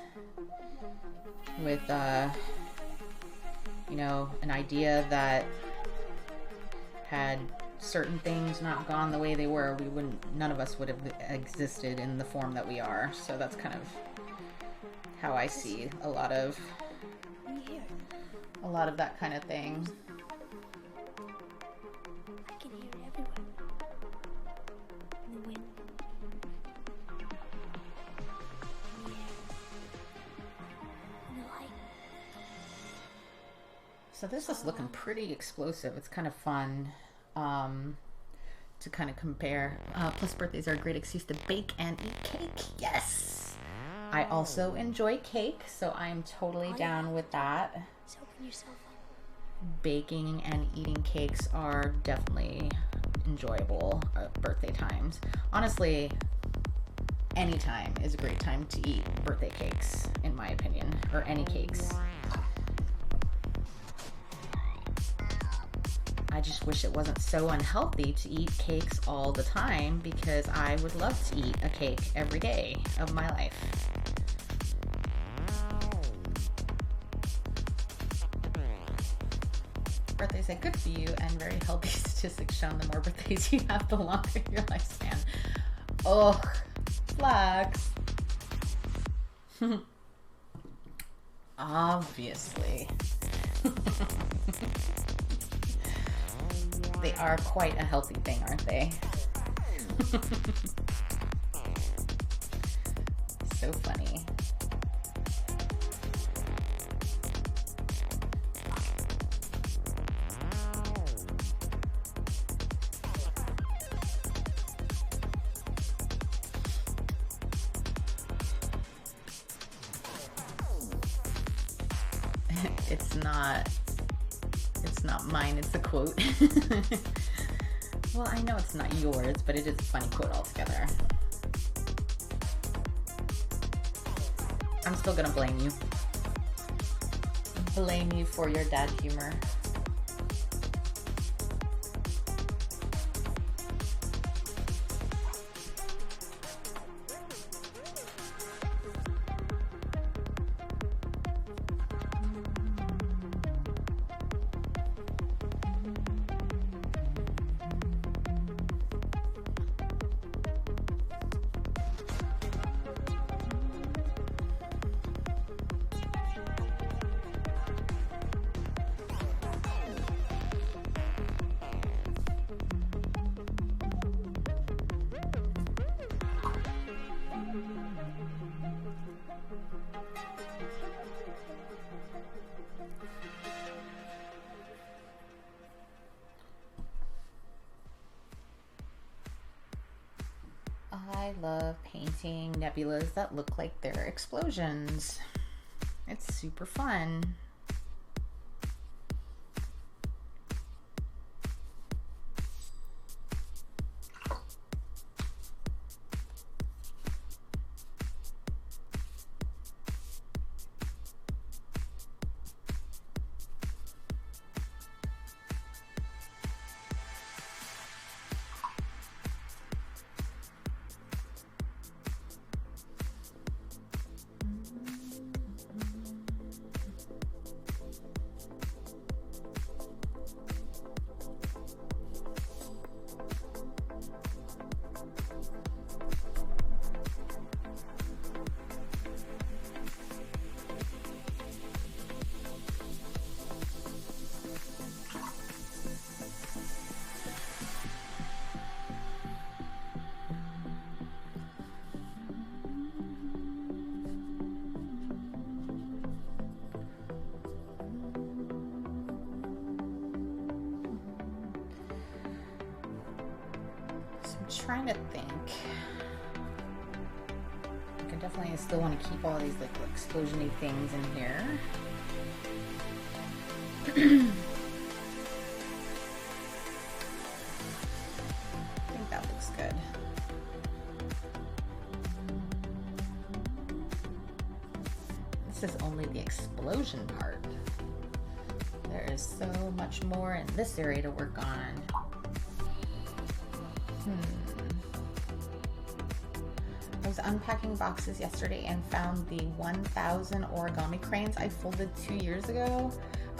with, you know, an idea that had certain things not gone the way they were, none of us would have existed in the form that we are. So that's kind of how I see a lot of that kind of thing. I can hear it everywhere. In the wind. In the air. In the light. So this is looking pretty explosive. It's kind of fun to kind of compare. Plus birthdays are a great excuse to bake and eat cake. Yes! I also enjoy cake, so I'm totally down with that. So open yourself up. Baking and eating cakes are definitely enjoyable at birthday times. Honestly, any time is a great time to eat birthday cakes, in my opinion, or any cakes. I just wish it wasn't so unhealthy to eat cakes all the time, because I would love to eat a cake every day of my life. Birthdays say good for you, and very healthy statistics shown the more birthdays you have, the longer your lifespan. Oh, flags. Obviously. They are quite a healthy thing, aren't they? So funny. It's not mine, it's a quote. Well, I know it's not yours, but it is a funny quote altogether. I'm still gonna blame you. Blame you for your dad humor. I love painting nebulas that look like they're explosions. It's super fun. Trying to think. I can definitely still want to keep all these like explosion-y things in here. I think that looks good. This is only the explosion part. There is so much more in this area to work on. I was unpacking boxes yesterday and found the 1,000 origami cranes I folded 2 years ago.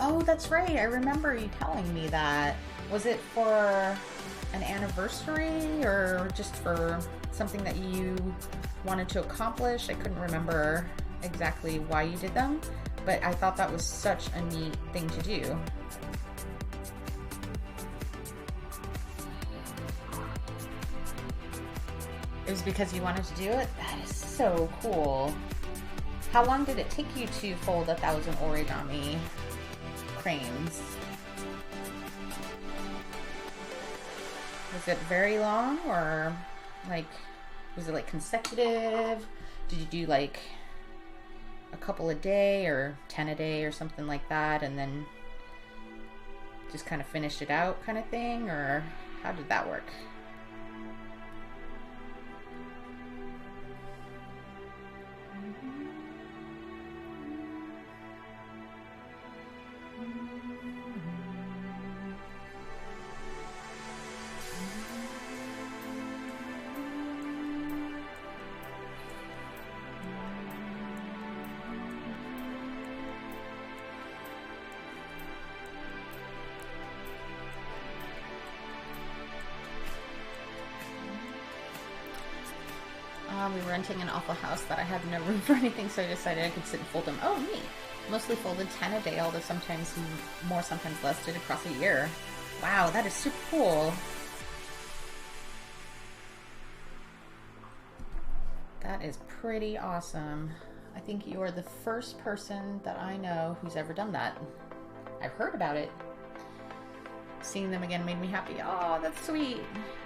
Oh, that's right. I remember you telling me that. Was it for an anniversary or just for something that you wanted to accomplish? I couldn't remember exactly why you did them, but I thought that was such a neat thing to do. It was because you wanted to do it? That is so cool. How long did it take you to fold 1,000 origami cranes? Was it very long, or like, was it like consecutive? Did you do like a couple a day or 10 a day or something like that, and then just kind of finished it out kind of thing, or how did that work? We were renting an awful house that I had no room for anything, so I decided I could sit and fold them. Oh, neat. Mostly folded 10 a day, although sometimes more, sometimes less, did across a year. Wow, that is super cool. That is pretty awesome. I think you are the first person that I know who's ever done that. I've heard about it. Seeing them again made me happy. Oh, that's sweet.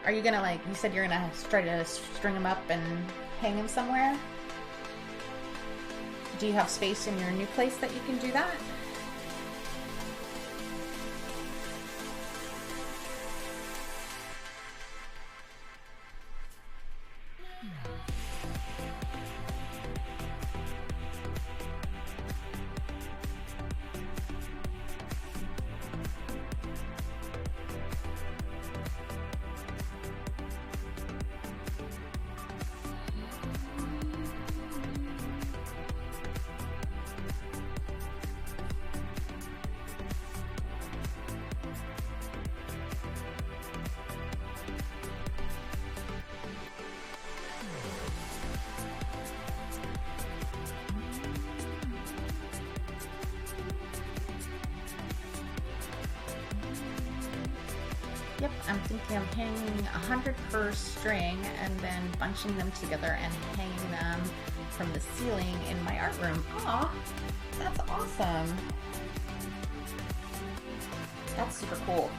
Are you gonna, like, you said you're gonna try to string them up and hang them somewhere? Do you have space in your new place that you can do that? Yep, I'm thinking of hanging 100 per string and then bunching them together and hanging them from the ceiling in my art room. Aw, that's awesome. That's super cool.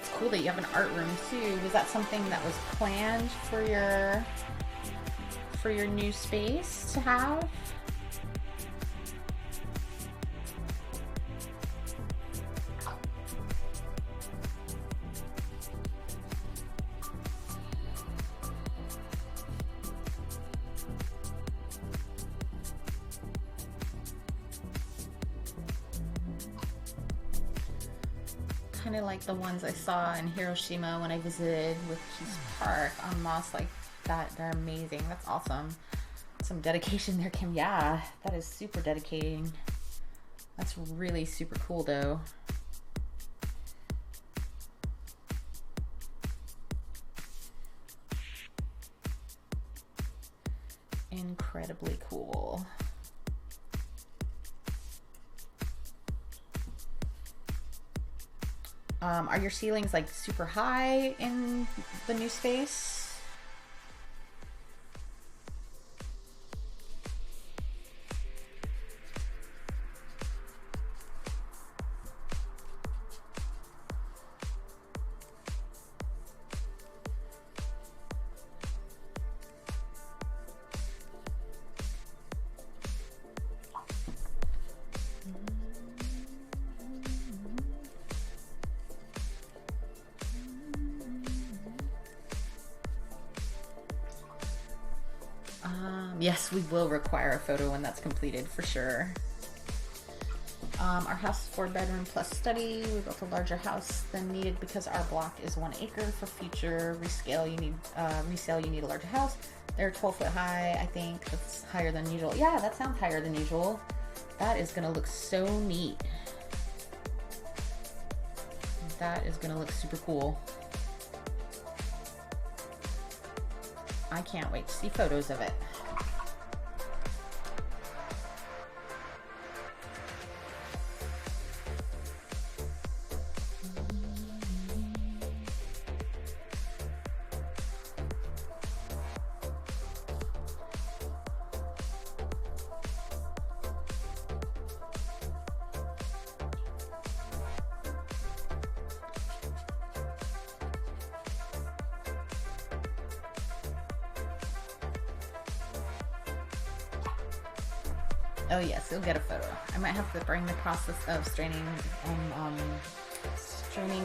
It's cool that you have an art room too. Was that something that was planned for your new space to have? Kind of like the ones I saw in Hiroshima when I visited with Peace Park on moss like that. They're amazing. That's awesome. Some dedication there, Kim. Yeah, that is super dedicating. That's really super cool though. Incredibly cool. Are your ceilings like super high in the new space? Yes, we will require a photo when that's completed, for sure. Our house is 4-bedroom plus study. We built a larger house than needed because our block is 1 acre. For future resale, you need a larger house. They're 12 foot high, I think. That's higher than usual. Yeah, that sounds higher than usual. That is gonna look so neat. That is gonna look super cool. I can't wait to see photos of it. Oh yes, you'll get a photo. I might have to bring the process of straining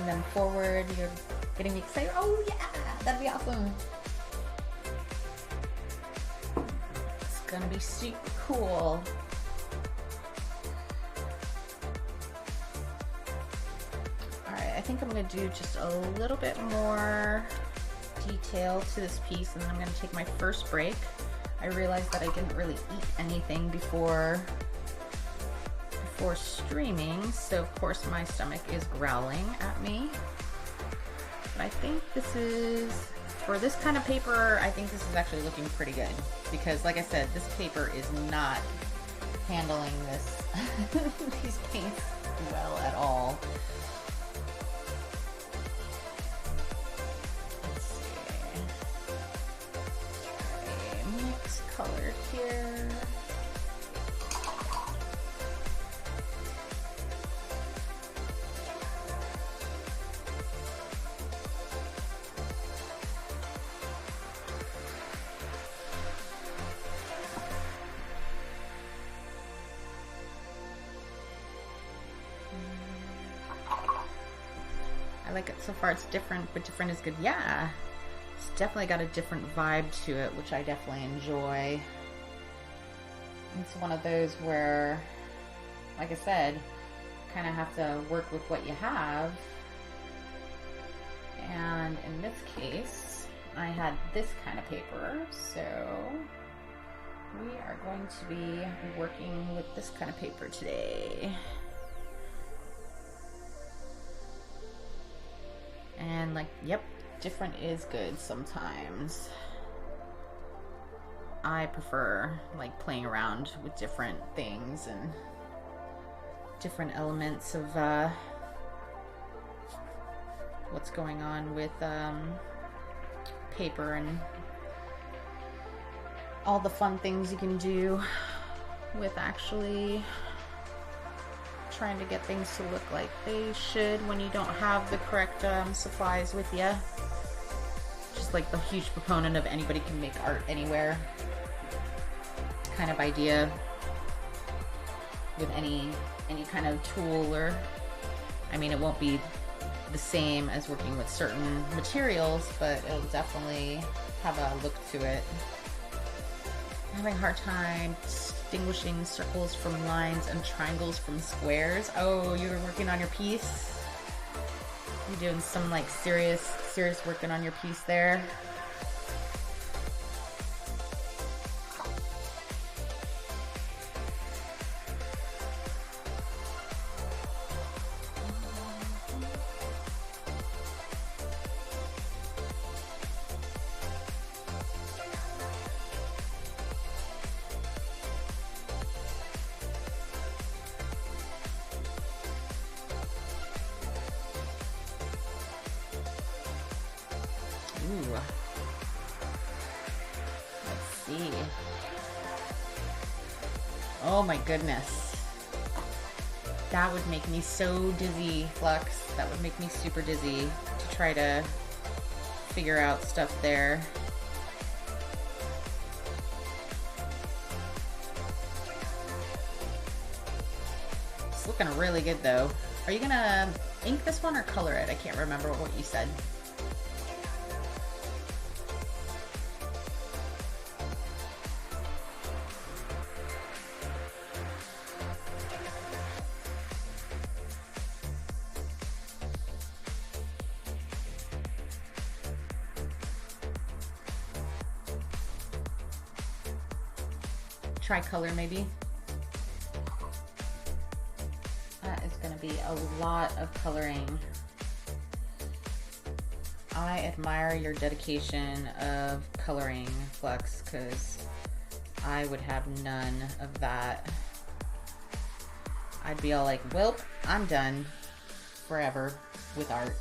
them forward. You're getting me excited. Oh yeah, that'd be awesome. It's gonna be super cool. All right, I think I'm gonna do just a little bit more detail to this piece, and then I'm gonna take my first break. I realized that I didn't really eat anything before streaming, so of course my stomach is growling at me. But I think this is, for this kind of paper, I think this is actually looking pretty good, because like I said, this paper is not handling this these paints well at all. Color here. I like it so far. It's different, but different is good. Yeah. It's definitely got a different vibe to it, which I definitely enjoy. It's one of those where, like I said, kind of have to work with what you have. And in this case, I had this kind of paper, so we are going to be working with this kind of paper today. And like, yep. Different is good sometimes. I prefer like playing around with different things and different elements of what's going on with paper and all the fun things you can do with actually trying to get things to look like they should when you don't have the correct supplies with you. Just like the huge proponent of anybody can make art anywhere kind of idea with any kind of tool, or I mean, it won't be the same as working with certain materials, but it'll definitely have a look to it. I'm having a hard time distinguishing circles from lines and triangles from squares. Oh, you were working on your piece? You're doing some like serious working on your piece there. Ooh. Let's see. Oh my goodness. That would make me so dizzy, Flux. That would make me super dizzy to try to figure out stuff there. It's looking really good though. Are you gonna ink this one or color it? I can't remember what you said. Try color maybe. to be a lot of coloring. I admire your dedication of coloring, Flux, because I would have none of that. I'd be all like, well, I'm done forever with art.